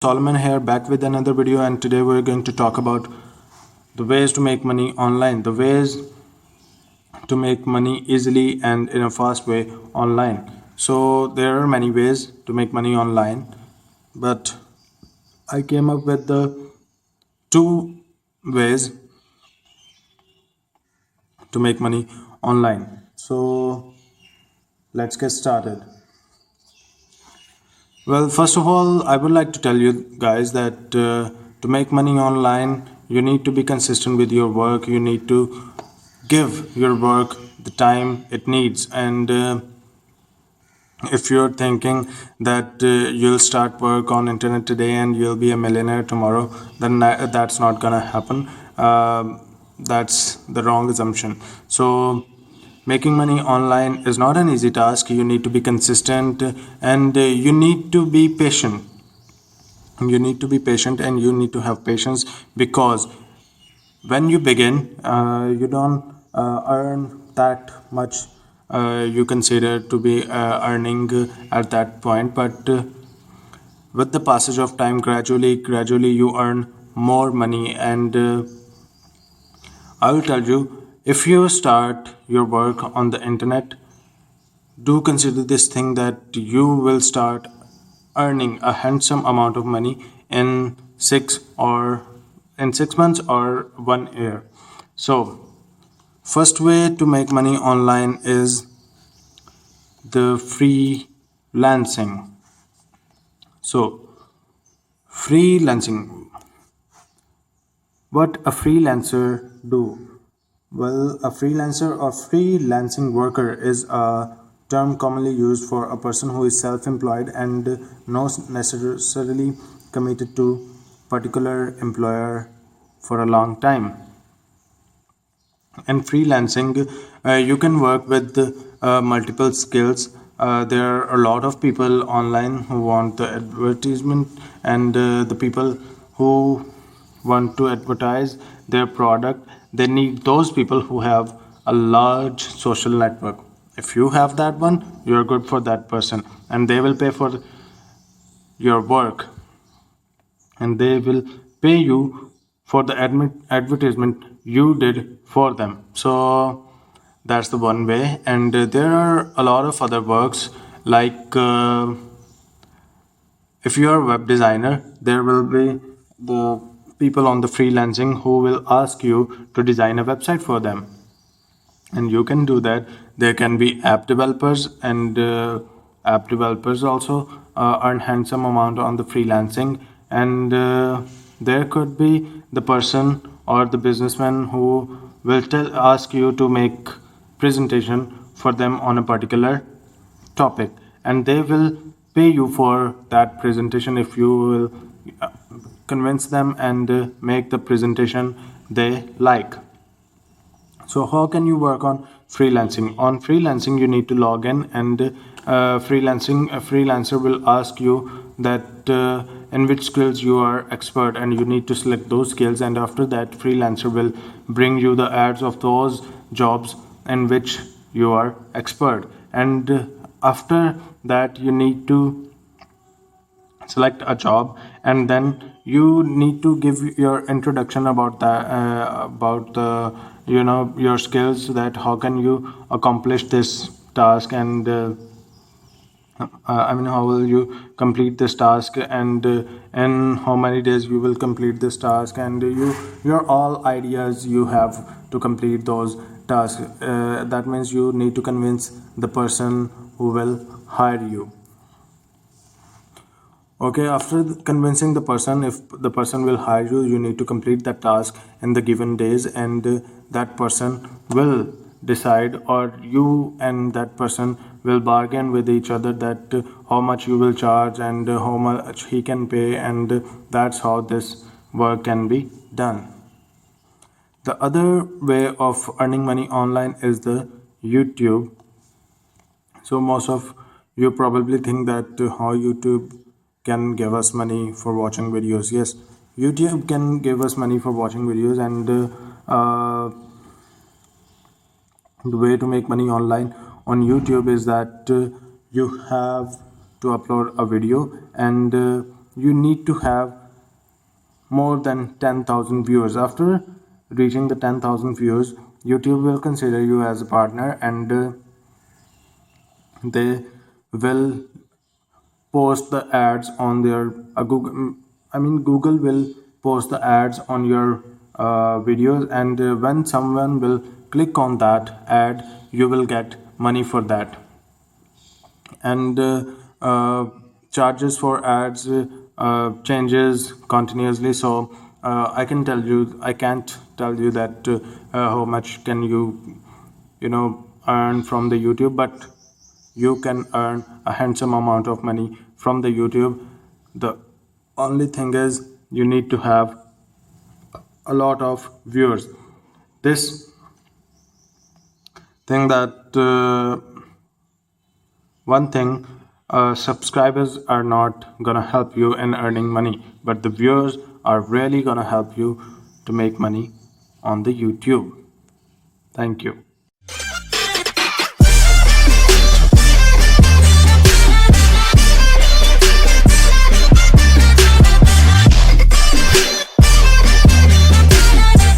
Solomon here, back with another video, and today we're going to talk about the ways to make money online, the ways to make money easily and in a fast way online. So there are many ways to make money online, but I came up with the two ways to make money online. So let's get started. Well, first of all, I would like to tell you guys that to make money online, you need to be consistent with your work. You need to give your work the time it needs. And if you're thinking that you'll start work on internet today and you'll be a millionaire tomorrow, then that's not gonna happen. That's the wrong assumption. So making money online is not an easy task. You need to be consistent, and you need to be patient. You need to be patient and you need to have patience, because when you begin, you don't earn that much you consider to be earning at that point. But with the passage of time, gradually you earn more money. And I will tell you, if you start your work on the internet, do consider this thing, that you will start earning a handsome amount of money in 6 months or 1 year. So first way to make money online is the freelancing. So freelancing, what a freelancer do? Well, a freelancer or freelancing worker is a term commonly used for a person who is self-employed and not necessarily committed to particular employer for a long time. In freelancing, you can work with multiple skills. There are a lot of people online who want the advertisement, and the people who want to advertise their product, they need those people who have a large social network. If you have that one, you're good for that person, and they will pay for your work, and they will pay you for the advertisement you did for them. So that's the one way. And there are a lot of other works, like if you are a web designer, there will be the people on the freelancing who will ask you to design a website for them, and you can do that. There can be app developers, and app developers also earn handsome amount on the freelancing. And there could be the person or the businessman who will ask you to make presentation for them on a particular topic, and they will pay you for that presentation if you will uh, convince them and make the presentation they like. So how can you work on freelancing? On freelancing, you need to log in, and a freelancer will ask you that in which skills you are expert, and you need to select those skills. And after that, freelancer will bring you the ads of those jobs in which you are expert. And after that, you need to select a job, and then you need to give your introduction about that, about the your skills, that how can you accomplish this task, and I mean, how will you complete this task, and in how many days you will complete this task, and your all ideas you have to complete those tasks. That means you need to convince the person who will hire you. Okay, after convincing the person, if the person will hire you, you need to complete that task in the given days, and that person will decide, or you and that person will bargain with each other, that how much you will charge, and how much he can pay, and that's how this work can be done. The other way of earning money online is the YouTube. So most of you probably think that how YouTube can give us money for watching videos. Yes, YouTube can give us money for watching videos, and the way to make money online on YouTube is that you have to upload a video, and you need to have more than 10,000 viewers. After reaching the 10,000 views, YouTube will consider you as a partner, and they will post the ads on their Google will post the ads on your videos, and when someone will click on that ad, you will get money for that. And charges for ads changes continuously, so I can't tell you that how much can you earn from the YouTube, but you can earn a handsome amount of money from the YouTube. The only thing is you need to have a lot of viewers. This thing that one thing, subscribers are not gonna help you in earning money, but the viewers are really gonna help you to make money on the YouTube. Thank you.